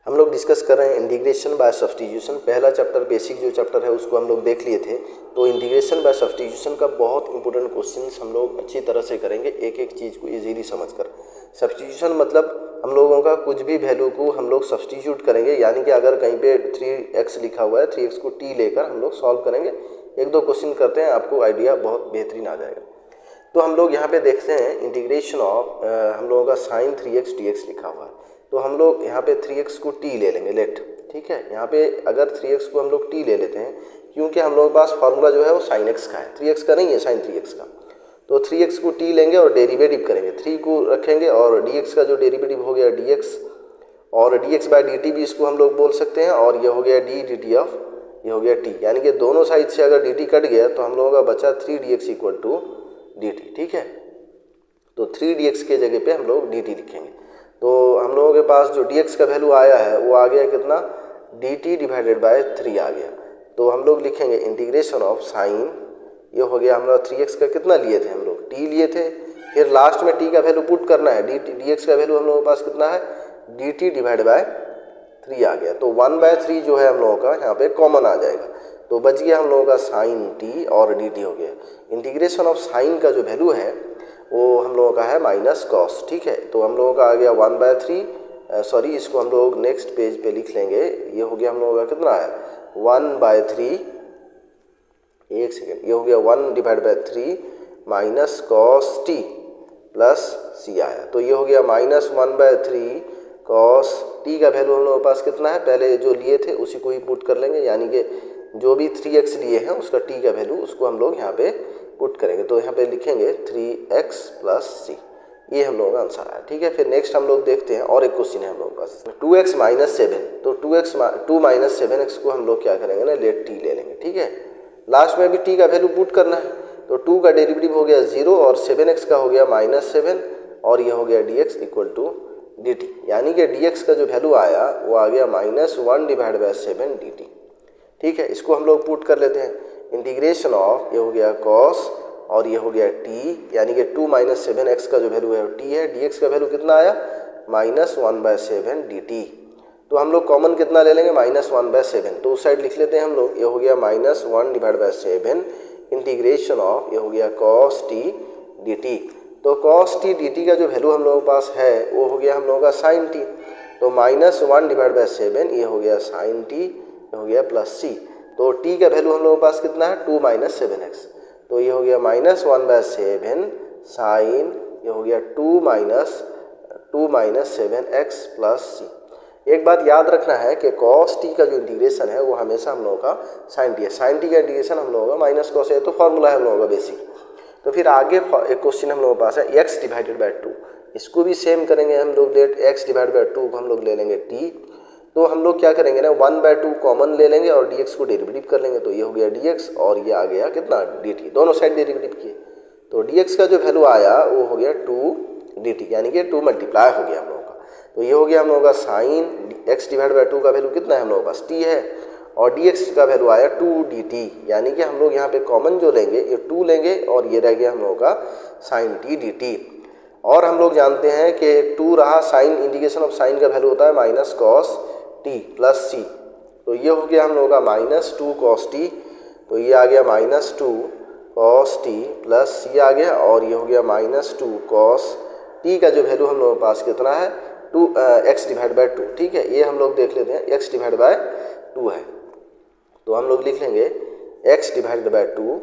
हम लोग डिस्कस कर रहे हैं इंटीग्रेशन बाय सब्स्टिट्यूशन। पहला चैप्टर बेसिक जो चैप्टर है उसको हम लोग देख लिए थे। तो इंटीग्रेशन बाय सब्स्टिट्यूशन का बहुत इंपॉर्टेंट क्वेश्चंस हम लोग अच्छी तरह से करेंगे, एक एक चीज़ को इजीली समझकर। सब्स्टिट्यूशन मतलब हम लोगों का कुछ भी वैल्यू को हम लोग सब्स्टिट्यूट करेंगे, यानी कि अगर कहीं पे 3x लिखा हुआ है, 3x को t लेकर हम लोग सॉल्व करेंगे। एक दो क्वेश्चन करते हैं, आपको आइडिया बहुत बेहतरीन आ जाएगा। तो हम लोग यहाँ पे देखते हैं इंटीग्रेशन ऑफ हम लोगों का साइन 3x dx लिखा हुआ है। तो हम लोग यहाँ पे 3x को t ले लेंगे, लेट, ठीक है। यहाँ पे अगर 3x को हम लोग t ले लेते हैं, क्योंकि हम लोगों के पास फार्मूला जो है वो sin x का है, 3x का नहीं है, sin 3x का। तो 3x को t लेंगे और डेरिवेटिव करेंगे, 3 को रखेंगे और dx का जो डेरिवेटिव हो गया dx, और dx बाय dt भी इसको हम लोग बोल सकते हैं, और ये हो गया d dt ऑफ, ये हो गया t, यानी कि दोनों साइड से अगर dt कट गया तो हम लोगों का बचा 3dx इक्वल टू dt, ठीक है। तो 3dx के जगह पे हम लोग dt लिखेंगे। तो हम लोगों के पास जो dx का वैल्यू आया है वो आ गया कितना, dt डिवाइडेड बाय 3 आ गया। तो हम लोग लिखेंगे इंटीग्रेशन ऑफ साइन, ये हो गया, हम लोग 3x का कितना लिए थे, हम लोग t लिए थे, फिर लास्ट में t का वैल्यू पुट करना है, dx का वैल्यू हम लोगों के पास कितना है, dt डिवाइड बाय 3 आ गया। तो 1/3 जो है हम लोगों का यहाँ पे कॉमन आ जाएगा, तो बच गया हम लोगों का साइन t और dt हो गया। इंटीग्रेशन ऑफ साइन का जो वैल्यू है वो हम लोगों का है माइनस कॉस, ठीक है। तो हम लोगों का आ गया 1/3, सॉरी इसको हम लोग नेक्स्ट पेज पे लिख लेंगे। ये हो गया हम लोगों का कितना है, 1/3, एक सेकेंड, ये हो गया 1/3 minus cos t plus c आया। तो ये हो गया माइनस 1/3 कॉस t का वैल्यू हम लोगों के पास कितना है, पहले जो लिए थे उसी को ही पुट कर लेंगे, यानी कि जो भी 3x लिए हैं उसका t का वैल्यू उसको हम लोग यहाँ पे पुट करेंगे। तो यहाँ पे लिखेंगे 3x प्लस c, ये हम लोगों का आंसर आया, ठीक है। फिर नेक्स्ट हम लोग देखते हैं, और एक क्वेश्चन है हम लोगों के पास 2x माइनस 7। तो 2 माइनस 7x को हम लोग क्या करेंगे ना, लेट t ले लेंगे, ठीक है। लास्ट में भी t का वैल्यू पुट करना है, तो 2 का डेरिवेटिव हो गया 0 और 7x का हो गया -7, और ये हो गया dx इक्वल टू dt, यानी कि dx का जो वैल्यू आया वो आ गया -1/7 dt, ठीक है। इसको हम लोग पुट कर लेते हैं, इंटीग्रेशन ऑफ, ये हो गया cos और ये हो गया t, यानी कि 2 - 7x का जो वैल्यू है वो t है, dx का वैल्यू कितना आया, -1/7 dt। तो हम लोग कॉमन कितना ले लेंगे, -1/7, तो उस साइड लिख लेते हैं हम लोग, ये हो गया -1/7 इंटीग्रेशन ऑफ, ये हो गया cos t dt। तो cos t dt का जो वैल्यू हम लोगों के पास है वो हो गया हम लोगों का sin t, तो -1/7 ये हो गया sin t, ये हो गया प्लस c। तो t का वैल्यू हम लोगों के पास कितना है, 2 - 7x, तो ये हो गया -1/7 साइन, ये हो गया 2 - 7x प्लस c। एक बात याद रखना है कि cos t का जो इंटीग्रेशन है वो हमेशा हम लोगों का sin t है, sin t का इंटीग्रेशन हम लोगों का माइनस cos है, तो फॉर्मूला है हम लोगों का बेसिक। तो फिर आगे एक क्वेश्चन हम लोगों के पास है x डिवाइडेड बाय 2, इसको भी सेम करेंगे हम लोग, लेट x डिवाइड बाय 2 को हम लोग ले लेंगे t। तो हम लोग क्या करेंगे ना, 1/2 कॉमन ले लेंगे और dx को डेरिवेटिव कर लेंगे, तो ये हो गया dx और ये आ गया कितना, dt, दोनों साइड डेरिवेटिव किए। तो dx का जो वैल्यू आया वो हो गया 2 dt, यानी कि 2 मल्टीप्लाई हो गया हम लोगों का। तो ये हो गया हम लोगों का साइन x डिवाइड बाय 2 का वैल्यू कितना है हम लोगों के पास, t है, और dx का वैल्यू आया 2 dt, यानी कि हम लोग यहाँ पे कॉमन जो लेंगे ये 2 लेंगे और ये रह गया हम लोगों का साइन t dt। और हम लोग जानते हैं कि 2 रहा, साइन, इंटीग्रेशन ऑफ साइन का वैल्यू होता है minus cos t plus c। तो ये हो गया हम लोगों का -2 cos t, तो ये आ गया -2 cos t प्लस c आ गया, और ये हो गया -2 cos t का जो वैल्यू हम लोगों के पास कितना है, x डिवाइड बाय 2, ठीक है। ये हम लोग देख लेते हैं, x डिवाइड बाय 2 है, तो हम लोग लिख लेंगे x divide by 2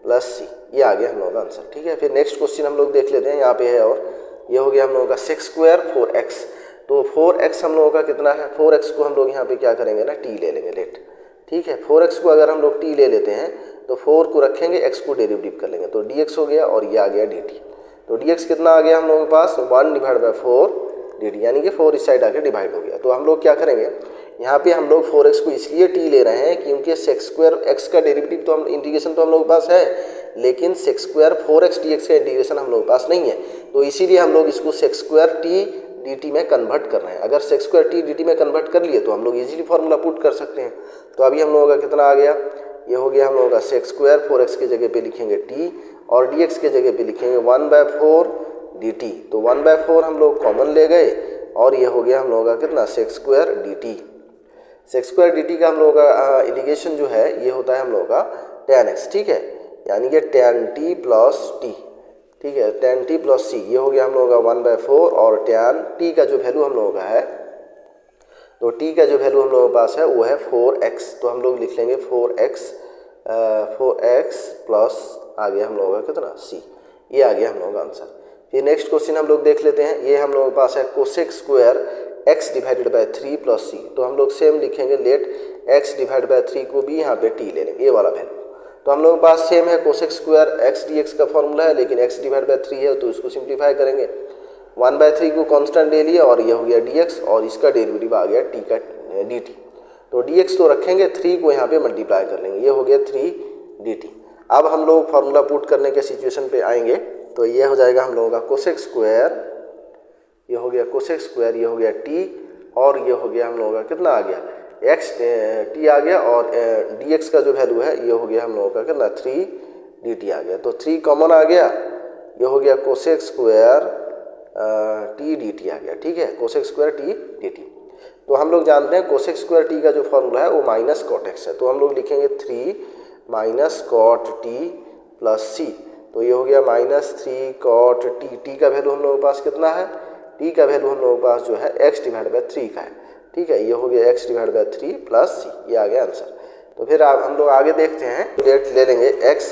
plus c, ये आ गया हम लोगों का आंसर, ठीक है। फिर नेक्स्ट क्वेश्चन हम लोग देख लेते हैं, यहाँ पे है, और ये हो गया हम लोगों का 6² 4x। तो 4x हम लोगों का कितना है, 4x को हम लोग यहाँ पे क्या करेंगे ना, t ले लेंगे, लेट, ठीक है। 4x को अगर हम लोग t ले लेते हैं तो 4 को रखेंगे, x को डेरिवेटिव कर लेंगे, तो dx हो गया और ये आ गया dt। तो dx कितना आ गया हम लोगों के पास, 1/4 dt, यानी कि 4 इस साइड आके डिवाइड हो गया। तो हम लोग क्या करेंगे, यहाँ पे हम लोग 4x को इसलिए t ले रहे हैं क्योंकि sec² x का डेरिवेटिव तो हम इंटीग्रेशन तो हम लोग के पास है, लेकिन sec² 4x dx का इंटीग्रेशन हम लोग के पास नहीं है, तो इसीलिए हम लोग इसको sec² t dt में कन्वर्ट कर रहे हैं। अगर sec² t dt में कन्वर्ट कर लिए तो हम लोग इजीली फार्मूला पुट कर सकते हैं। तो अभी हम लोगों का कितना आ गया, ये हो गया हम लोगों का sec² 4x के जगह पे लिखेंगे t और dx के जगह पे लिखेंगे 1/4 dt। तो 1/4 हम लोग कॉमन ले गए, और ये हो गया हम लोगों का कितना sec square D T. Sec square D T का हम लोगों का इंटीग्रेशन जो है ये होता है हम लोगों का tan x, ठीक है, यानी कि tan t प्लस टी, ठीक है, tan t प्लस सी, ये हो गया हम लोगों का 1/4 और tan t का जो वैल्यू हम लोगों का है, तो t का जो वैल्यू हम लोगों के पास है वो है 4x, तो हम लोग लिख लेंगे 4x प्लस आ गया हम लोगों का कितना c, ये आ गया हम लोगों का आंसर। फिर नेक्स्ट क्वेश्चन हम लोग देख लेते हैं, ये हम लोगों के पास है cosec square x divided by 3 plus C, तो हम लोग सेम लिखेंगे लेट x डिवाइड बाय 3 को भी यहाँ पे t ले लेंगे, ये वाला वैल्यू। तो हम लोगों के पास सेम है कोसेक स्क्वायर x dx का फॉर्मूला है, लेकिन x डिवाइड बाय 3 है तो इसको सिंप्लीफाई करेंगे, 1/3 को कांस्टेंट ले लिया और ये हो गया dx और इसका डेरिवेटिव आ गया t का dt, तो dx तो रखेंगे, 3 को यहाँ पे मल्टीप्लाई कर लेंगे, ये हो गया 3 dt। अब हम लोग फार्मूला पुट करने के सिचुएशन पे आएंगे, तो ये हो जाएगा हम लोगों का कोसेक स्क्वायर, ये हो गया कोसेक स्क्वायर, ये हो गया t और ये हो गया हम लोगों का कितना आ गया x t आ गया और dx का जो वैल्यू है ये हो गया हम लोगों का कितना 3 dt आ गया, तो 3 कॉमन आ गया, ये हो गया कोसेक स्क्वायर t dt आ गया, ठीक है, कोसेक स्क्वायर t dt। तो हम लोग जानते हैं कोसेक स्क्वायर t का जो फॉर्मूला है वो माइनस कॉट x है, तो हम लोग लिखेंगे 3 minus cot t plus c, तो ये हो गया माइनस 3 कॉट t का वैल्यू हम लोगों के पास कितना है, t का वैल्यू हम लोगों के पास जो है x डिवाइड बाय 3 का है, ठीक है, ये हो गया x divide by 3 plus c, ये आ गया आंसर। तो फिर हम लोग आगे देखते हैं, लेट ले लेंगे x,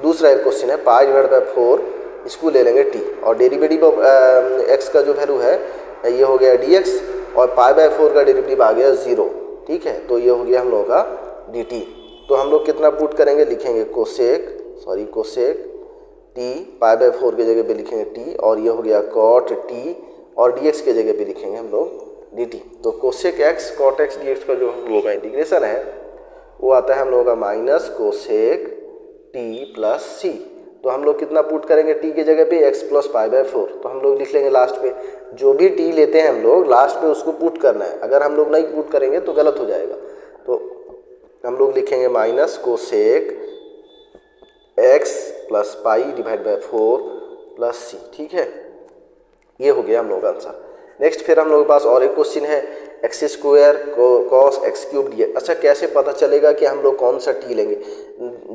दूसरा एक क्वेश्चन है पाई डिवाइड बाय 4, इसको ले लेंगे t और डेरिवेटिव ऑफ x का जो वैल्यू है ये हो गया dx और पाई बाय 4 का डेरिवेटिव आ गया 0, ठीक है, तो ये हो गया हम लोगों का dt। तो हम लोग कितना पुट करेंगे, लिखेंगे कोसेक t, पाई बाय 4 की जगह पे लिखेंगे t और ये हो गया कॉट t और dx के जगह पे लिखेंगे हम लोग dt। तो cosec x cot x dx का जो हम लोगों का इंटीग्रेशन है वो आता है हम लोगों का minus cosec t plus c, तो हम लोग कितना पुट करेंगे t की जगह पे x प्लस पाई बाय 4, तो हम लोग लिख लेंगे लास्ट पे, जो भी t लेते हैं हम लोग लास्ट पे उसको पुट करना है, अगर हम लोग नहीं पुट करेंगे तो गलत हो जाएगा, तो हम लोग लिखेंगे minus cosec x plus pi divide by 4 plus c, ठीक है, ये हो गया हम लोग का आंसर। नेक्स्ट फिर हम लोग के पास और एक क्वेश्चन है x square cos x cube D. अच्छा, कैसे पता चलेगा कि हम लोग कौन सा टी लेंगे,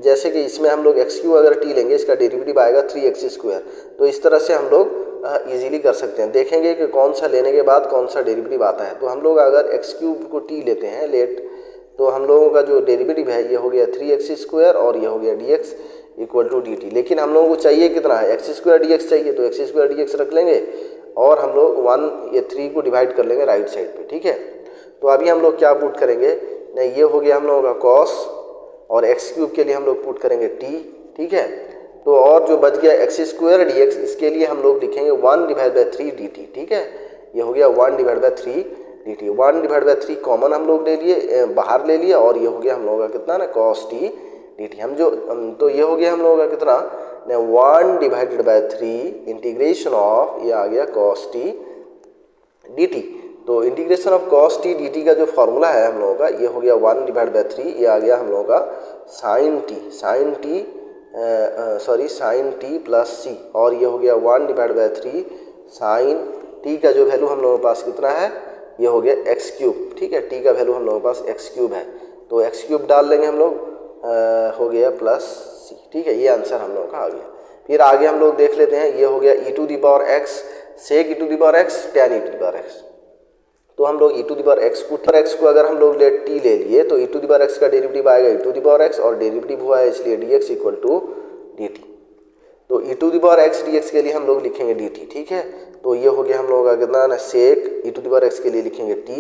जैसे कि इसमें हम लोग एक्स क्यूब अगर टी लेंगे इसका डेरिवेटिव आएगा 3x², तो इस तरह से हम लोग इजीली कर सकते हैं, देखेंगे कि कौन सा लेने के बाद कौन सा डेरिवेटिव आता है। तो हम लोग अगर एक्स क्यूब को टी लेते हैं लेट, तो हम लोगों का जो डेरिवेटिव है ये हो गया 3x² और ये हो गया dx इक्वल टू dt, लेकिन हम लोगों को चाहिए कितना है x² dx चाहिए, तो x² dx रख लेंगे और हम लोग 1 ये 3 को डिवाइड कर लेंगे राइट साइड पे, ठीक है। तो अभी हम लोग क्या पुट करेंगे, नहीं ये हो गया हम लोगों का कॉस और एक्स क्यूब के लिए हम लोग पुट करेंगे t, ठीक है। तो और जो बच गया x² dx, इसके लिए हम लोग लिखेंगे 1/3 dt, ठीक है, ये हो गया 1/3 dt, 1/3 कॉमन हम लोग ले लिए, बाहर ले लिया और ये हो गया हम लोगों का कितना ना cos t dt, तो ये हो गया हम लोगों का कितना 1/3 इंटीग्रेशन ऑफ, ये आ गया cos t dt। तो integration of cos t dt का जो फॉर्मूला है हम लोगों का ये हो गया 1/3, ये आ गया हम लोगों का sin t प्लस c और ये हो गया 1/3 sin t का जो वैल्यू हम लोगों के पास कितना है, ये हो गया x³, ठीक है, t का वैल्यू हम लोगों के पास x³ है, तो x³ डाल लेंगे हम लोग, हो गया प्लस c, ठीक है, ये आंसर हम लोगों का आ गया। फिर आगे हम लोग देख लेते हैं, ये हो गया e⁻x sec e⁻x tan e⁻x, तो हम लोग e⁻x को अगर हम लोग लेट t ले लिए तो e⁻x का डेरिवेटिव आएगा e⁻x और डेरिवेटिव हुआ है इसलिए dx इक्वल टू dt, तो e⁻x dx के लिए हम लोग लिखेंगे dt, ठीक है। तो ये हो गया हम लोगों का कितना ना sec e⁻x के लिए लिखेंगे t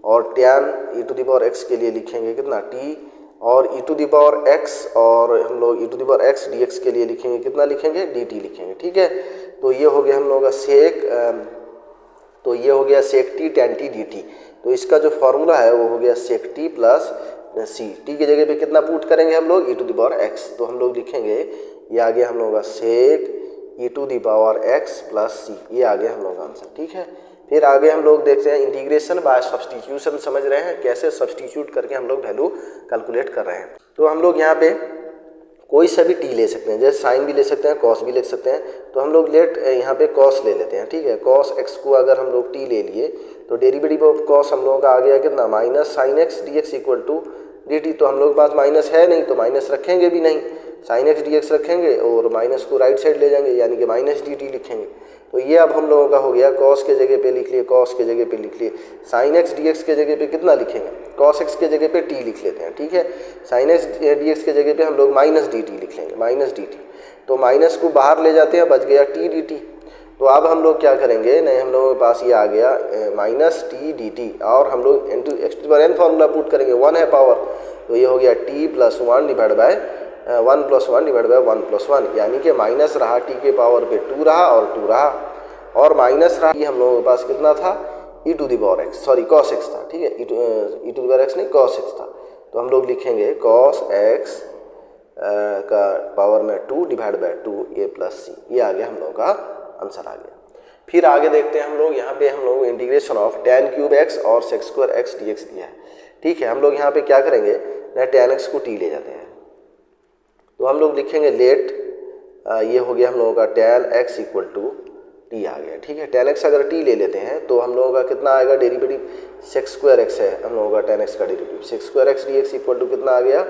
और tan e⁻x के लिए लिखेंगे कितना t और e⁻x और हम लोग e⁻x dx के लिए लिखेंगे कितना, लिखेंगे dt लिखेंगे, ठीक है। तो ये हो गया हम लोगों का sec t tan t dt, तो इसका जो फॉर्मूला है वो हो गया sec t plus c, t की जगह पे कितना पुट करेंगे हम लोग e⁻x, तो हम लोग लिखेंगे ये आ गया हम लोगों का sec e⁻x प्लस c, ये आ गया हम लोग का आंसर, ठीक है। फिर आगे हम लोग देखते हैं इंटीग्रेशन बाय सब्स्टिट्यूशन, समझ रहे हैं कैसे सब्स्टिट्यूट करके हम लोग वैल्यू कैलकुलेट कर रहे हैं। तो हम लोग यहाँ पे कोई सा भी टी ले सकते हैं, जैसे साइन भी ले सकते हैं, कॉस भी ले सकते हैं। तो हम लोग लेट यहाँ पे कॉस ले लेते हैं, ठीक है। कॉस एक्स को अगर हम लोग टी ले लिए तो डेरिवेटिव ऑफ कॉस हम लोगों का आ गया कितना, minus sine x d x equal to d t. तो हम लोग के पास माइनस है नहीं तो माइनस रखेंगे भी नहीं, साइन एक्स डी एक्स रखेंगे और माइनस को राइट साइड ले जाएंगे यानी कि माइनस डी टी लिखेंगे। तो ये अब हम लोगों का हो गया, कॉस के जगह पे लिख लिए, कॉस के जगह पे लिख लिए, साइन एक्स डी एक्स के जगह पे कितना लिखेंगे, कॉस एक्स के जगह पे टी लिख लेते हैं, ठीक है। साइन एक्स डी एक्स के जगह पे हम लोग माइनस डी टी लिख लेंगे, माइनस डी टी। तो माइनस को बाहर ले जाते हैं, बच गया टी डी टी। तो अब हम लोग क्या करेंगे, नहीं हम लोगों के पास ये आ गया माइनस टी डी टी और हम लोग into x to the power n formula put करेंगे, 1 है पावर, तो ये हो गया t plus 1 divide by 1 plus 1 divide by 1 plus 1, यानी कि माइनस रहा टी के पावर पे 2 रहा और 2 रहा और माइनस रहा, हम लोगों के पास कितना था, e to the power x, sorry cos x था, ठीक है। E to the power x नहीं, कॉस एक्स था। तो हम लोग लिखेंगे कॉस एक्स का पावर में 2 डिवाइड बाय 2 ए प्लस सी, ये आ गया हम लोगों का आंसर आ गया। फिर आगे देखते हैं हम लोग, यहाँ पे हम लोग integration of tan cube x और sec square x d x दिया है, ठीक है। हम लोग यहाँ पे क्या करेंगे, tan एक्स को टी ले जाते हैं। तो हम लोग लिखेंगे लेट ये हो गया हम लोगों का tan x equal to t आ गया, ठीक है। tan एक्स अगर टी ले लेते हैं तो हम लोगों का कितना आएगा डेरिवेटिव, सेक स्क्वायर एक्स है हम लोगों का tan एक्स का derivative, sec square x d x equal to कितना आ गया,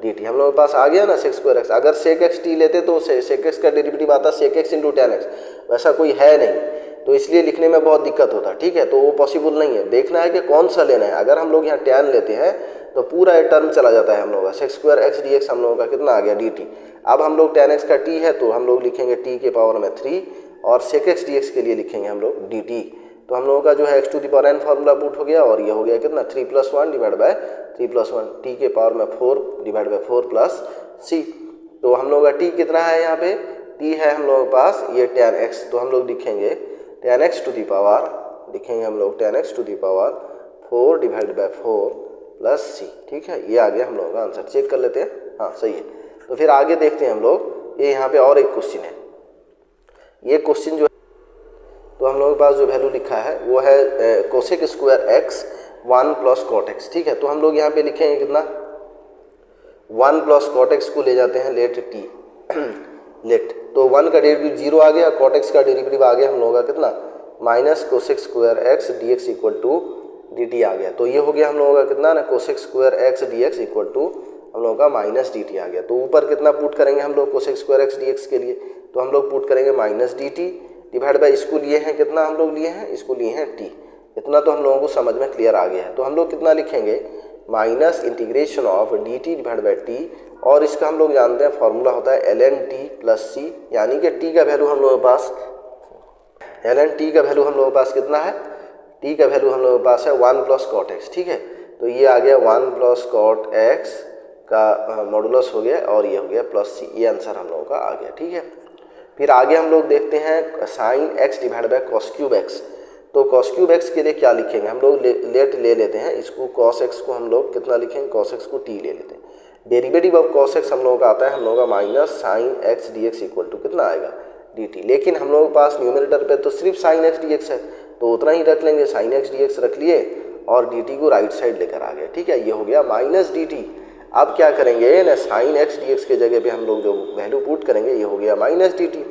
डी टी। हम लोगों के पास आ गया ना सेक स्क्वायर एक्स। अगर सेक एक्स टी लेते तो सेक एक्स का डेरिवेटिव आता sec x into tan x, वैसा कोई है नहीं, तो इसलिए लिखने में बहुत दिक्कत होता, ठीक है। तो वो पॉसिबल नहीं है, देखना है कि कौन सा लेना है। अगर हम लोग यहाँ tan लेते हैं तो पूरा ये टर्म चला जाता है हम लोग का, sec square x d x हम लोगों का कितना आ गया, डी टी। अब हम लोग tan एक्स का टी है तो हम लोग लिखेंगे टी के पावर में 3 और सेक एक्स डी एक्स के लिए लिखेंगे हम लोग डी टी। तो हम लोगों का जो है x to the power n formula put हो गया और ये हो गया कितना, 3 plus 1 divide by 3 plus 1, t के पावर में 4 डिवाइड बाय 4 प्लस सी। तो हम लोग का टी कितना है, यहाँ पे टी है हम लोगों के पास ये tan एक्स। तो हम लोग लिखेंगे tan x to the power, लिखेंगे हम लोग tan x to the power 4 divide by 4 plus c, ठीक है। ये आ गया हम लोगों का आंसर, चेक कर लेते हैं, हाँ सही है। तो फिर आगे देखते हैं हम लोग, ये यहाँ पे और एक क्वेश्चन है। ये क्वेश्चन जो है तो हम लोगों के पास जो वैल्यू लिखा है वो है cosec square x 1 plus cot x, ठीक है। तो हम लोग यहाँ पे लिखेंगे कितना, 1 प्लस कॉट एक्स को ले जाते हैं लेट टी लेट, तो 1 का डेरिवेटिव 0 आ गया, कॉट एक्स का डेरिवेटिव आ गया हम लोगों का कितना, minus cosec square x d x equal to d t आ गया। तो ये हो गया हम लोगों का कितना ना, cosec square x d x equal to हम लोगों का माइनस डी टी आ गया। तो ऊपर कितना पुट करेंगे हम लोग cosec square x d x के लिए, तो हम लोग पुट करेंगे minus D T divide by इसको लिए हैं कितना, हम लोग लिए हैं इसको लिए हैं टी। इतना तो हम लोगों को समझ में क्लियर आ गया है। तो हम लोग कितना लिखेंगे, minus integration of D T divide by T, और इसका हम लोग जानते हैं फॉर्मूला होता है एल एन टी प्लस सी, यानी कि टी का वैल्यू हम लोगों के पास, एल एन टी का वैल्यू हम लोगों के पास कितना है, टी का वैल्यू हम लोगों के पास है 1 प्लस कॉट एक्स, ठीक है। तो ये आ गया 1 प्लस कॉट एक्स का मॉडुलस हो गया और ये हो गया प्लस सी, ये आंसर हम लोगों का आ गया, ठीक है। फिर आगे हम लोग देखते हैं sine x divide by cos cube x. तो कॉस क्यूब एक्स के लिए क्या लिखेंगे, हम लोग लेट ले लेते हैं इसको, कॉस एक्स को हम लोग कितना लिखेंगे, कॉस एक्स को टी ले लेते हैं। डेरिवेटिव ऑफ कॉस एक्स हम लोगों का आता है हम लोगों का minus sine x d x equal to कितना आएगा, डी टी। लेकिन हम लोगों के पास न्यूमरेटर पे तो सिर्फ साइन एक्स डी एक्स है, तो उतना ही रख लेंगे, साइन एक्स डी एक्स रख लिए और डी टी को राइट साइड लेकर आ गए, ठीक है। ये हो गया माइनस डी टी। अब क्या करेंगे ना, साइन एक्स डी एक्स के जगह पे हम लोग जो वैल्यू पुट करेंगे ये हो गया माइनस डी टी।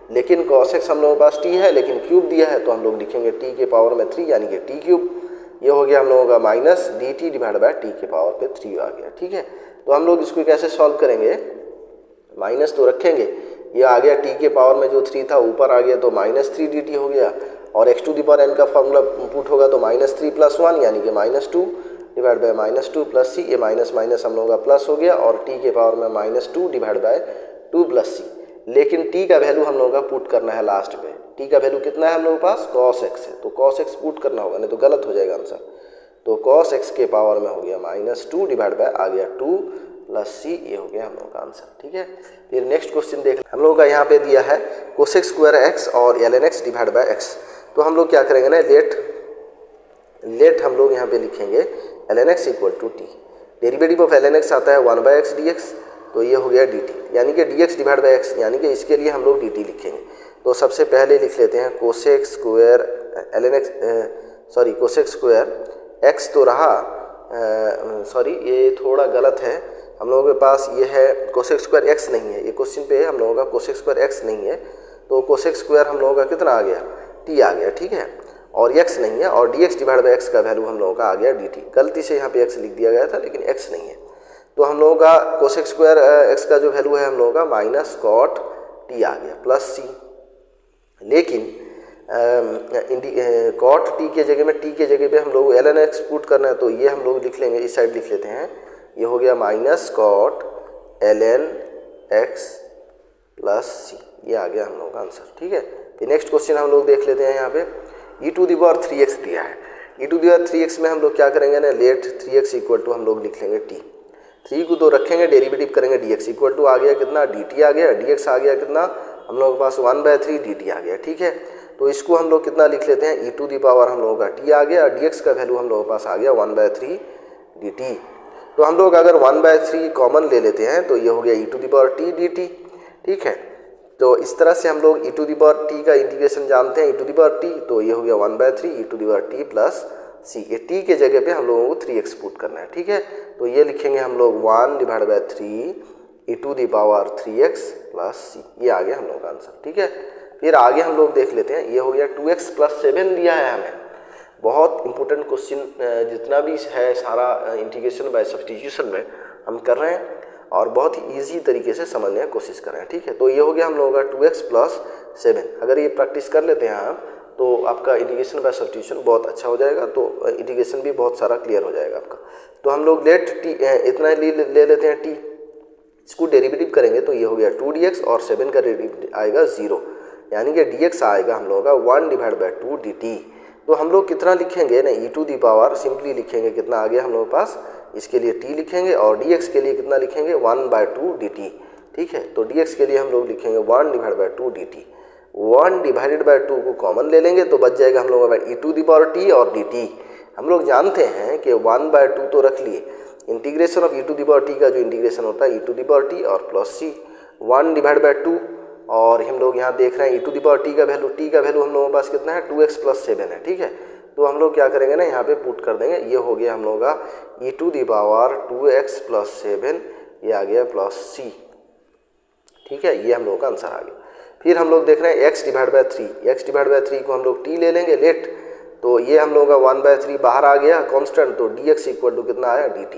लेकिन कॉस एक्स हम लोगों के पास टी है लेकिन क्यूब दिया है, तो हम लोग लिखेंगे टी के पावर में 3 यानी कि टी क्यूब। ये हो गया हम लोगों का minus D T divide by T के पावर पे 3 आ गया, ठीक है। तो हम लोग इसको कैसे सॉल्व करेंगे, माइनस तो रखेंगे, ये आ गया टी के पावर में जो 3 था ऊपर आ गया तो माइनस 3 डी टी हो गया, और x to the power n का फॉर्मूला पुट होगा तो माइनस 3 प्लस 1 यानी कि minus 2 divide by minus 2 plus c, ये माइनस माइनस हम लोगों का प्लस हो गया और टी के पावर में माइनस 2 डिवाइड बाय 2 प्लस सी। लेकिन टी का वैल्यू हम लोगों का पुट करना है लास्ट पे, टी का वैल्यू कितना है हम लोगों के पास, कॉस एक्स है, तो कॉस एक्स पुट करना होगा नहीं तो गलत हो जाएगा आंसर। तो कॉस एक्स के पावर में हो गया माइनस 2 डिवाइड बाय आ गया 2 प्लस सी, ये हो गया हम लोगों का आंसर, ठीक है। फिर नेक्स्ट क्वेश्चन देख, हम लोगों का यहाँ पे दिया है कोसेक स्क्वायर एक्स और L N x divide by x. तो हम लोग क्या करेंगे ना, लेट हम लोग यहाँ पे लिखेंगे L N x equal to t. Derivative of L N x आता है 1 बाय एक्स डी एक्स, तो ये हो गया डी टी, यानी कि D x divide by x, यानी कि इसके लिए हम लोग डी टी लिखेंगे। तो सबसे पहले लिख लेते हैं cosec square L N x, sorry cosec square x तो रहा, सॉरी ये थोड़ा गलत है, हम लोगों के पास ये है कोसेक स्क्वायर एक्स नहीं है, ये क्वेश्चन पे हम लोगों का कोसेक स्क्वायर एक्स नहीं है, तो कोसेक स्क्वायर हम लोगों का कितना आ गया, टी आ गया, ठीक है, और एक्स नहीं है, और D x divide by x का वैल्यू हम लोगों का आ गया डी टी। गलती से यहाँ पे एक्स लिख दिया गया था लेकिन एक्स नहीं है, तो हम लोगों का कोसेक स्क्वायर एक्स का जो वैल्यू है हम लोगों का माइनस कॉट टी आ गया प्लस सी। लेकिन कॉट टी के जगह में, टी के जगह पे हम लोग एल एन एक्स पुट करना है, तो ये हम लोग लिख लेंगे, इस साइड लिख लेते हैं, ये हो गया minus cot l N x plus c, ये आ गया हम लोग का आंसर, ठीक है। फिर नेक्स्ट क्वेश्चन हम लोग देख लेते हैं, यहाँ पे ई टू दी पावर 3x दिया है, e to the power 3x में हम लोग क्या करेंगे ना, लेट 3x इक्वल टू हम लोग लिख लेंगे टी, 3 को तो रखेंगे, डेरिवेटिव करेंगे, dx इक्वल टू आ गया कितना, dt आ गया, dx आ गया कितना हम लोगों के पास 1/3 dt आ गया, ठीक है। तो इसको हम लोग कितना लिख लेते हैं, e टू दी पावर हम लोगों का t आ गया, dx का वैल्यू हम लोगों के पास आ गया 1/3 dt। तो हम लोग अगर 1/3 कॉमन ले लेते हैं तो ये हो गया e to the power t dt, ठीक है। तो इस तरह से हम लोग e to the power t का इंटीग्रेशन जानते हैं, e to the power t, तो ये हो गया 1/3 e to the power t plus c, ये टी के जगह पे हम लोगों को 3x पुट करना है, ठीक है। तो ये लिखेंगे हम लोग 1/3 e to the power 3x plus c, ये आ गया हम लोग का आंसर, ठीक है। फिर आगे हम लोग देख लेते हैं, ये हो गया 2x प्लस 7 दिया है हमें, बहुत इंपॉर्टेंट क्वेश्चन जितना भी है सारा इंटीग्रेशन बाय सब्स्टिट्यूशन में हम कर रहे हैं और बहुत ही ईजी तरीके से समझने की कोशिश कर रहे हैं, ठीक है। तो ये हो गया हम लोगों का 2x प्लस 7, अगर ये प्रैक्टिस कर लेते हैं आप तो आपका इंटीग्रेशन बाय सब्स्टिट्यूशन बहुत अच्छा हो जाएगा, तो इंटीग्रेशन भी बहुत सारा क्लियर हो जाएगा आपका। तो हम लोग लेट टी इतना ले लेते हैं टी, इसको डेरिवेटिव करेंगे तो ये हो गया 2dx और 7 का डेरिवेटिव आएगा 0, यानी कि dx आएगा हम लोगों का 1/2 dt। तो हम लोग कितना लिखेंगे ना, e to the power simply लिखेंगे, कितना आ गया हम लोगों के पास, इसके लिए t लिखेंगे और dx के लिए कितना लिखेंगे 1/2 dt, ठीक है। तो dx के लिए हम लोग लिखेंगे 1/2 dt, 1/2 को कॉमन ले लेंगे तो बच जाएगा हम लोगों का e to the power t और dt। हम लोग जानते हैं कि 1/2 तो रख लिए, integration of e to the power t का जो इंटीग्रेशन होता है e to the power t और प्लस c 1/2, और हम लोग यहाँ देख रहे हैं e to the power t का वैल्यू, t का वैल्यू हम लोगों के पास कितना है 2x प्लस 7 है, ठीक है। तो हम लोग क्या करेंगे ना, यहाँ पे पुट कर देंगे, ये हो गया हम लोगों का e to the power 2x plus 7, ये आ गया प्लस c, ठीक है, ये हम लोगों का आंसर आ गया। फिर हम लोग देख रहे हैं x/3 को हम लोग t ले लेंगे लेट, तो ये हम लोगों का 1/3 बाहर आ गया कांस्टेंट, तो dx इक्वल टू कितना आया dt।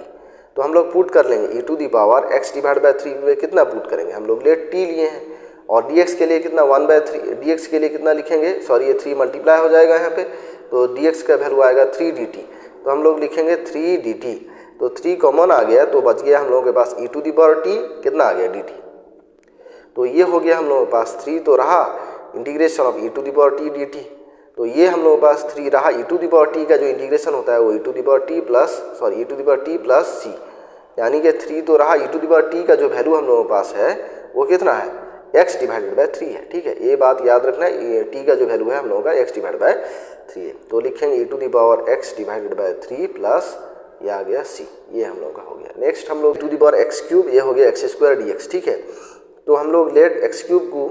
तो हम लोग पुट कर लेंगे e to the power x/3 में कितना पुट करेंगे, हम लोग लेट t लिए हैं, और dx के लिए कितना 1/3, dx के लिए कितना लिखेंगे, सॉरी ये 3 मल्टीप्लाई हो जाएगा यहाँ पे, तो dx का वैल्यू आएगा 3 dt, तो हम लोग लिखेंगे 3 dt, तो 3 कॉमन आ गया तो बच गया हम लोगों के पास e to the power t कितना आ गया dt। तो ये हो गया हम लोगों के पास 3 तो रहा integration of e to the power t dt, तो ये हम लोगों के पास 3 रहा, e to the power t का जो इंटीग्रेशन होता है वो e to the power t plus c, यानी कि 3 तो रहा, e to the power t का जो वैल्यू हम लोगों के पास है वो कितना है x/3 है, ठीक है। ये बात याद रखना है, t का जो वैल्यू है हम लोगों का x/3 है, तो लिखेंगे e to the power x/3 plus ये आ गया c, ये हम लोग का हो गया। नेक्स्ट हम लोग टू दी पावर x3, ये हो गया x² dx, ठीक है। तो हम लोग लेट x³ को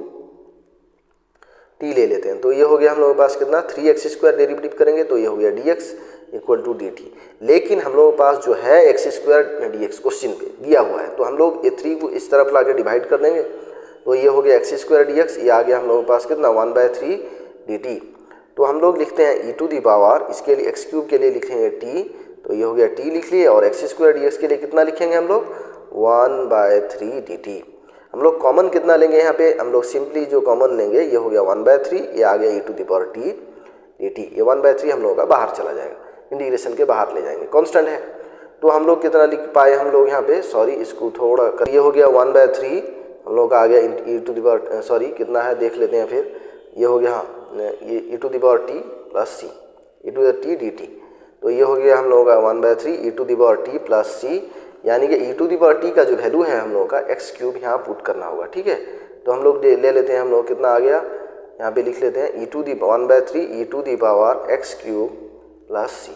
t ले लेते हैं, तो ये हो गया हम लोगों के पास कितना 3x² डेरिवेटिव करेंगे तो ये हो गया dx इक्वल टू dt। लेकिन हम लोगों के पास जो है x² dx क्वेश्चन पे दिया हुआ है, तो हम लोग ये 3 को इस तरफ लाके डिवाइड कर देंगे, तो ये हो गया x² dx, ये आ गया हम लोगों के पास कितना 1/3 dt। तो हम लोग लिखते हैं e टू दी पावर, इसके लिए x³ के लिए लिखेंगे t, तो ये हो गया t लिख लिए, और x² dx के लिए कितना लिखेंगे हम लोग 1/3 dt। हम लोग कॉमन कितना लेंगे यहाँ पे, हम लोग सिंपली जो कॉमन लेंगे ये हो गया 1/3, ये आ गया e to the power t dt, ये 1/3 हम लोगों का बाहर चला जाएगा, इंटीग्रेशन के बाहर ले जाएंगे, कांस्टेंट है। तो हम लोग कितना लिख पाए हम लोग यहाँ पे, सॉरी इसको थोड़ा कर, ये हो गया 1/3 हम लोग का आ गया e to the power, sorry कितना है देख लेते हैं, फिर ये हो गया ये e to the power t plus c, e to the t dt, तो ये हो गया हम लोगों का 1/3 e to the power t plus c, यानी कि e to the power t का जो वैल्यू है हम लोगों का x³ यहाँ पुट करना होगा, ठीक है। तो हम लोग ले लेते हैं, हम लोग कितना आ गया यहाँ पे लिख लेते हैं 1/3 e to the power x³ plus c,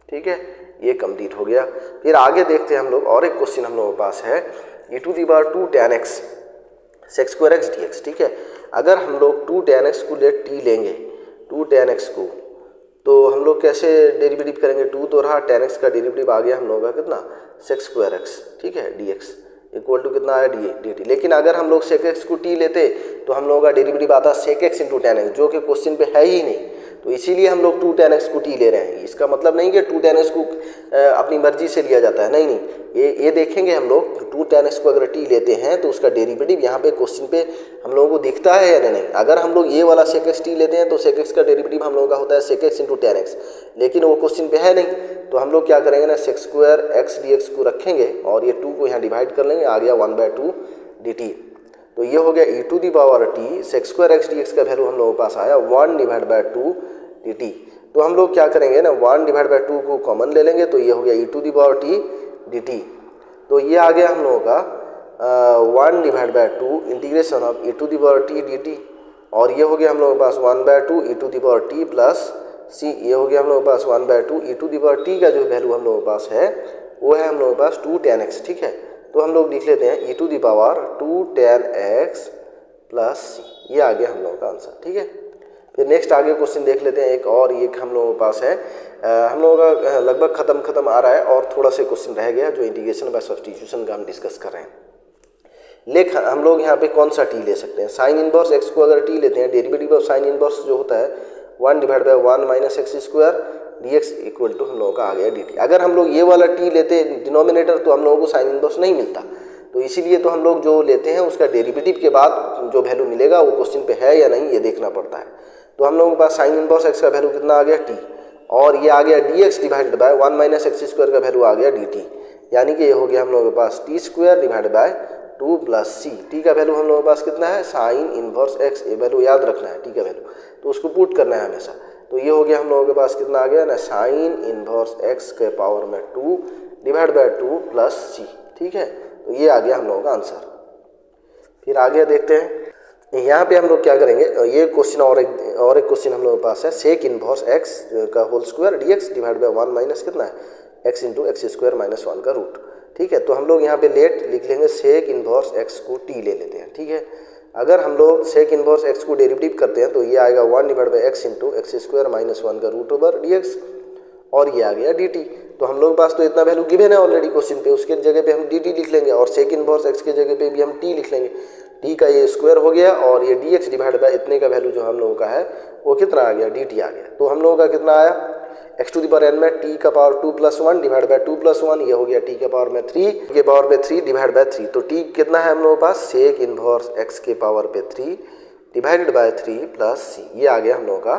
ठीक है, ये कंप्लीट हो गया। फिर आगे देखते हैं हम लोग, और एक क्वेश्चन हम लोगों के पास है e to the power 2 tan x sec² x dx, ठीक है। अगर हम लोग 2 tan x को ले t लेंगे, 2 tan x को तो हम लोग कैसे डेरिवेटिव करेंगे, 2 तो रहा, tan x का डेरिवेटिव आ गया हम लोगों का कितना sec²x, ठीक है, dx इक्वल टू कितना आया dt। लेकिन अगर हम लोग sec x को t लेते तो हम लोगों का डेरिवेटिव आता sec x into tan x, जो कि क्वेश्चन पे है ही नहीं, तो इसीलिए हम लोग 2 tan x को t ले रहे हैं। इसका मतलब नहीं कि 2 tan x को अपनी मर्जी से लिया जाता है, नहीं नहीं, ये देखेंगे हम लोग 2 tan x को अगर t लेते हैं तो उसका डेरिवेटिव यहाँ पे क्वेश्चन पे हम लोगों को दिखता है या नहीं। अगर हम लोग ये वाला sec x t लेते हैं तो sec x का डेरिवेटिव हम लोगों का होता है sec x into tan x, लेकिन वो क्वेश्चन पे है नहीं, तो हम लोग क्या करेंगे ना, sec² x dx को रखेंगे और ये 2 को यहाँ डिवाइड कर लेंगे, आ गया 1/2 dt। तो ये हो गया e⁻t sec² x dx का वैल्यू हम लोगों के पास आया 1/2 dt। तो हम लोग क्या करेंगे ना, 1/2 को कॉमन ले लेंगे, तो ये हो गया e⁻t dt। तो ये आ गया हम लोगों का 1/2 इंटीग्रेशन ऑफ e⁻t dt, और ये हो गया हम लोगों के पास 1/2 e⁻t प्लस c, ये हो गया हम लोगों के पास 1/2 e⁻t का जो वैल्यू हम लोगों के पास है वो है हम लोगों के पास 2 tan x, ठीक है। तो हम लोग लिख लेते हैं e⁻2 tan x plus c, ये आ गया हम लोगों का आंसर, ठीक है। फिर नेक्स्ट आगे क्वेश्चन देख लेते हैं एक और, ये हम लोगों के पास है, हम लोगों का लगभग खत्म आ रहा है और थोड़ा से क्वेश्चन रह गया जो इंटीग्रेशन बाय सब्स्टिट्यूशन का हम डिस्कस कर रहे हैं। हम लोग यहाँ पे कौन सा t ले सकते हैं, साइन इनवर्स x को अगर t लेते हैं, डेरिवेटिव ऑफ साइन इनवर्स जो होता है 1/1 minus x² dx equal to हम लोगों का आ गया dt। अगर हम लोग ये वाला t लेते डिनोमिनेटर तो हम लोगों को साइन इनवर्स नहीं मिलता, तो इसीलिए तो हम लोग जो लेते हैं उसका डेरिवेटिव के बाद जो वैल्यू मिलेगा वो क्वेश्चन पे है या नहीं ये देखना पड़ता है। तो हम लोगों के पास साइन इनवर्स x का वैल्यू कितना आ गया t, और ये आ गया dx divided by 1 minus x² का वैल्यू आ गया dt, यानी कि ये हो गया हम लोगों के पास t² divided by 2 plus c। t का वैल्यू हम लोगों के पास कितना है, साइन इनवर्स x, ये वैल्यू याद रखना है t का वैल्यू, तो उसको पुट करना है हमेशा। तो ये हो गया हम लोगों के पास कितना आ गया ना, साइन इनवर्स x के पावर में 2 डिवाइड बाय 2 प्लस c, ठीक है। तो ये आ गया हम लोगों का आंसर। फिर आगे देखते हैं, यहाँ पे हम लोग क्या करेंगे, ये क्वेश्चन और एक क्वेश्चन हम लोगों के पास है, सेक इनवर्स x का whole square dx divide by 1 minus कितना है x इंटू x² माइनस 1 का रूट, ठीक है। तो हम लोग यहाँ पे लेट लिख लेंगे सेक इनवर्स x को t ले लेते हैं, ठीक है। अगर हम लोग सेक इनवर्स x को डेरिवेटिव करते हैं तो ये आएगा 1 divide bye x into x² minus 1 का रूट ओवर dx, और ये आ गया dt। तो हम लोग के पास तो इतना वैल्यू गिवन है ऑलरेडी क्वेश्चन पे, उसके जगह पे हम dt लिख लेंगे और सेक इनवर्स x के जगह पे भी हम t लिख लेंगे, t का ये स्क्वायर हो गया और ये dx डिवाइड बाय इतने का वैल्यू जो हम लोगों का है वो कितना आ गया, dt आ गया। तो हम लोगों का कितना आया, x⁴n में t का power 2 plus 1 divide bye 2 plus 1, ये हो गया t के पावर में 3 के पावर पे 3 डिवाइड बाय 3। तो t कितना है हम लोगों के पास, सेक इनवर्स x के पावर पे 3 डिवाइडेड बाय 3 प्लस c, ये आ गया हम लोगों का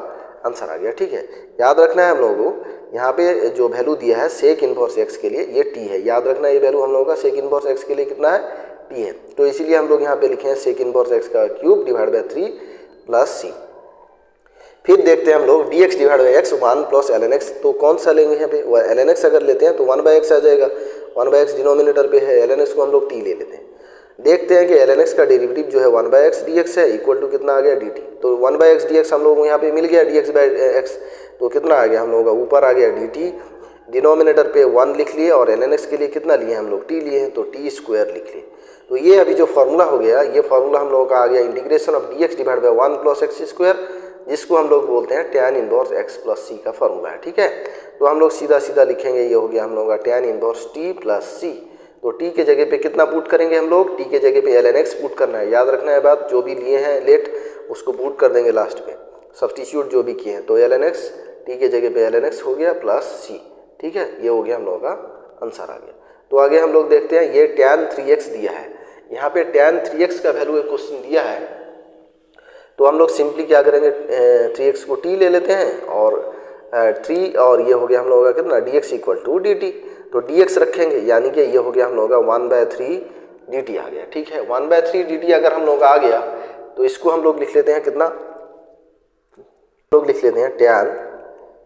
आंसर आ गया, ठीक है। याद रखना है हम लोगों को, यहाँ पे जो वैल्यू दिया है सेक इनवर्स x के लिए ये t है, याद रखना ये वैल्यू हम लोगों का सेक इनवर्स x के लिए कितना है, t है। तो इसीलिए हम लोग यहाँ पे लिखे हैं सेक इनवर्स x का cube divide by 3 plus c। फिर देखते हैं हम लोग dx divide by x 1 plus ln x, तो कौन सा लेंगे यहाँ पे, ln x अगर लेते हैं तो 1/x आ जाएगा, 1/x डिनोमिनेटर पे है, ln x को हम लोग t ले लेते हैं। देखते हैं कि ln x का डेरिवेटिव जो है 1/x dx है इक्वल टू कितना आ गया dt। तो 1/x dx हम लोग को यहाँ पे मिल गया dx बाई x, तो कितना आ गया हम लोगों का ऊपर आ गया dt, डिनोमिनेटर पे 1 लिख लिए और ln x के लिए कितना लिए हम लोग t लिए हैं तो t² लिख लिए। तो ये अभी जो फार्मूला हो गया, ये फार्मूला हम लोगों का आ गया integration of dx divide by 1 plus x², जिसको हम लोग बोलते हैं tan inverse x plus c का फार्मूला है, ठीक है। तो हम लोग सीधा सीधा लिखेंगे, ये हो गया हम लोगों का tan inverse t plus c। तो t के जगह पे कितना पुट करेंगे हम लोग, t के जगह पे ln x पुट करना है, याद रखना है बात, जो भी लिए हैं लेट उसको पुट कर देंगे लास्ट में, सब्स्टिट्यूट जो भी किए हैं। तो ln x t के जगह पे ln x हो गया प्लस c, ठीक है, ये हो गया हम लोगों का आंसर आ गया। तो आगे हम लोग देखते हैं, ये tan 3x दिया है, यहाँ पे tan 3x का वैल्यू एक क्वेश्चन दिया है, तो हम लोग सिंपली क्या करेंगे, 3x को t ले लेते हैं और 3 और ये हो गया हम लोगों का कितना dx इक्वल टू dt। तो dx रखेंगे यानी कि ये हो गया हम लोगों का 1/3 dt आ गया, ठीक है। 1/3 dt अगर हम लोग का आ गया तो इसको हम लोग लिख लेते हैं कितना, लोग लिख लेते हैं tan,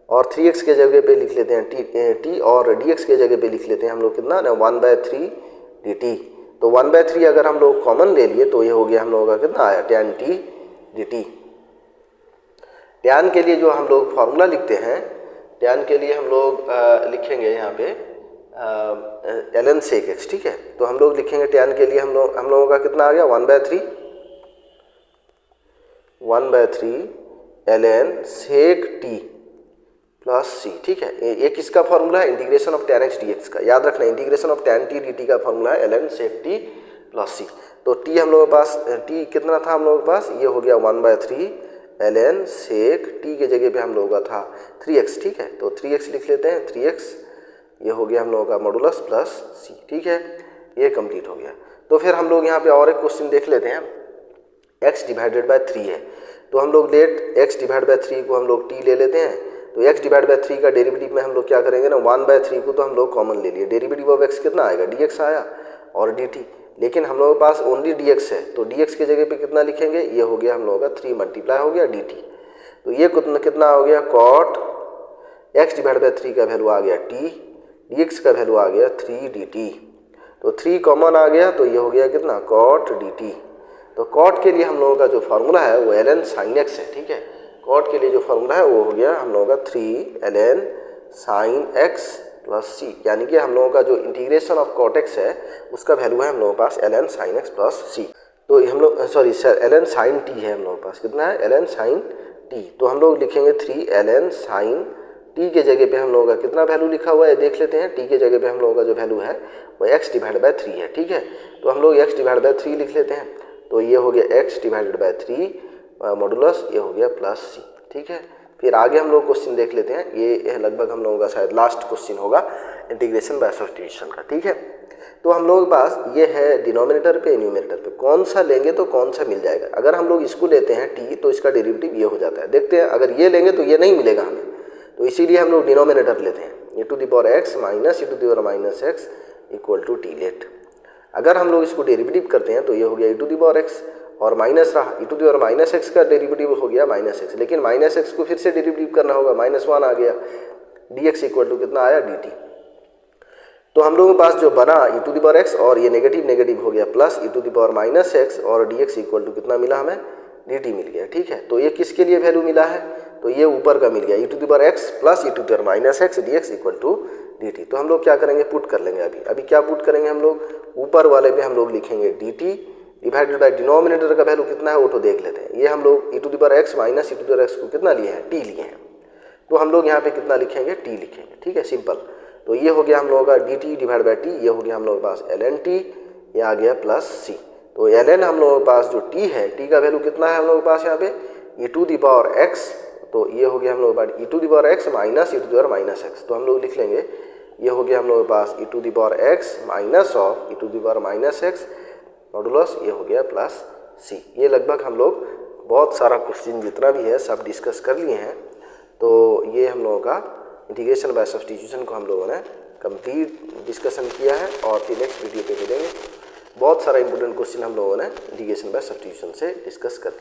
और 3x के जगह पे लिख लेते हैं t और dx के जगह पे लिख लेते हैं हम लोग कितना ना 1/3 dt। तो 1/3 अगर हम लोग कॉमन ले लिए तो ये हो गया हम लोगों का कितना आया tan t dt। tan के लिए जो हम लोग फार्मूला लिखते हैं, tan के लिए हम लोग लिखेंगे यहाँ पे ln sec x, ठीक है। तो हम लोग लिखेंगे tan के लिए हम लोगों का कितना आ गया 1/3 ln sec t plus c. ठीक है, ये किसका फॉर्मूला है? Integration of tan x dx का। याद रखना integration of tan t dt का फॉर्मूला है ln sec t plus C. तो t हम लोगों के पास t कितना था हम लोगों के पास? ये हो गया 1/3 ln sec t के जगह पे हम लोगों का था 3x। ठीक है, तो 3x लिख लेते हैं, 3x ये हो गया हम लोगों का मॉडुलस प्लस सी। ठीक है, ये कंप्लीट हो गया। तो फिर हम लोग यहाँ पे और एक क्वेश्चन देख लेते हैं। x डिवाइडेड बाय 3 है, तो हम लोग लेट x डिवाइड बाय 3 को हम लोग t ले लेते हैं। तो x डिवाइड बाय 3 का डेरिवेटिव में हम लोग क्या करेंगे ना, 1/3 को तो हम लोग कॉमन ले लिए। डेरिवेटिव ऑफ x कितना आएगा? dx आया और dt, लेकिन हम लोगों के पास ओनली dx है, तो dx के जगह पे कितना लिखेंगे? ये हो गया हम लोगों का 3 मल्टीप्लाई हो गया dt। तो ये कितना हो गया? cot x डिवाइड बाय 3 का वैल्यू आ गया t, dx का वैल्यू आ गया 3 dt। तो 3 कॉमन आ गया, तो ये हो गया कितना? cot dt। तो cot के लिए हम लोगों का जो फार्मूला है वो ln sin x है। ठीक है, cot के लिए जो फार्मूला है वो हो गया हम लोगों का 3 ln sin x प्लस सी, यानी कि हम लोगों का जो इंटीग्रेशन ऑफ cot x है उसका वैल्यू है हम लोगों के पास ln sin x plus C. तो हम लोग sorry sir ln sin t है हम लोगों के पास, कितना है? ln sin t। तो हम लोग लिखेंगे 3 ln sin t के जगह पे हम लोगों का कितना वैल्यू लिखा हुआ है देख लेते हैं। t के जगह पे हम लोगों का जो वैल्यू है वो x डिवाइड बाय 3 है। ठीक है, तो हम लोग x डिवाइड बाय 3 लिख लेते हैं। तो ये हो गया x डिवाइडेड बाय 3 मॉडुलस, ये हो गया प्लस सी। ठीक है, फिर आगे हम लोग क्वेश्चन देख लेते हैं। ये लगभग हम लोगों का शायद लास्ट क्वेश्चन होगा इंटीग्रेशन बाय सब्स्टिट्यूशन का। ठीक है, तो हम लोगों के पास ये है डिनोमिनेटर पे न्यूमरेटर पे कौन सा लेंगे तो कौन सा मिल जाएगा। अगर हम लोग इसको लेते हैं t तो इसका डेरिवेटिव ये हो जाता है। देखते हैं, अगर ये लेंगे तो ये नहीं मिलेगा हमें, तो इसीलिए हम लोग डिनोमिनेटर लेते हैं e⁻x minus e⁻x equal to t let. अगर हम लोग इसको डेरिवेटिव करते हैं तो ये हो गया e⁻x और माइनस रहा e⁻x का डेरिवेटिव हो गया -x, लेकिन -x को फिर से डेरिवेटिव करना होगा, -1 आ गया, dx इक्वल टू कितना आया? dt। तो हम लोगों के पास जो बना e⁻x और ये नेगेटिव हो गया प्लस e⁻x और dx इक्वल टू कितना मिला हमें? dt मिल गया। ठीक है, तो ये किसके लिए वैल्यू मिला है? तो ये ऊपर का मिल गया e⁻x plus e⁻x dx equal to dt। तो हम लोग क्या करेंगे? पुट कर लेंगे। अभी क्या पुट करेंगे हम लोग? ऊपर वाले पे हम लोग लिखेंगे dt डिवाइडेड बाय डिनोमिनेटर का वैल्यू कितना है वो तो देख लेते हैं। ये हम लोग e⁻x माइनस e⁻x को कितना लिए हैं? t लिए हैं, तो हम लोग यहाँ पे कितना लिखेंगे? t लिखेंगे। ठीक है, सिंपल। तो ये हो गया हम लोगों का dt डिवाइड बाय t, ये हो गया हम लोगों के पास ln t, ये आ गया प्लस c। तो ln हम लोगों के पास जो t है, t का वैल्यू कितना है हम लोगों के पास यहाँ पे? e⁻x, तो ये हो गया हम लोगों के पास e⁻x माइनस e⁻x। तो हम लोग लिख लेंगे, ये हो गया हम लोगों के पास e⁻x minus of e⁻x modulus, ये हो गया प्लस सी। ये लगभग हम लोग बहुत सारा क्वेश्चन जितना भी है सब डिस्कस कर लिए हैं। तो ये हम लोगों का इंटीग्रेशन बाय सब्स्टिट्यूशन को हम लोगों ने कंप्लीट डिस्कशन किया है और फिर नेक्स्ट वीडियो पे मिलेंगे। बहुत सारा इंपॉर्टेंट क्वेश्चन हम लोगों ने इंटीग्रेशन बाय सब्स्टिट्यूशन से डिस्कस कर दिया।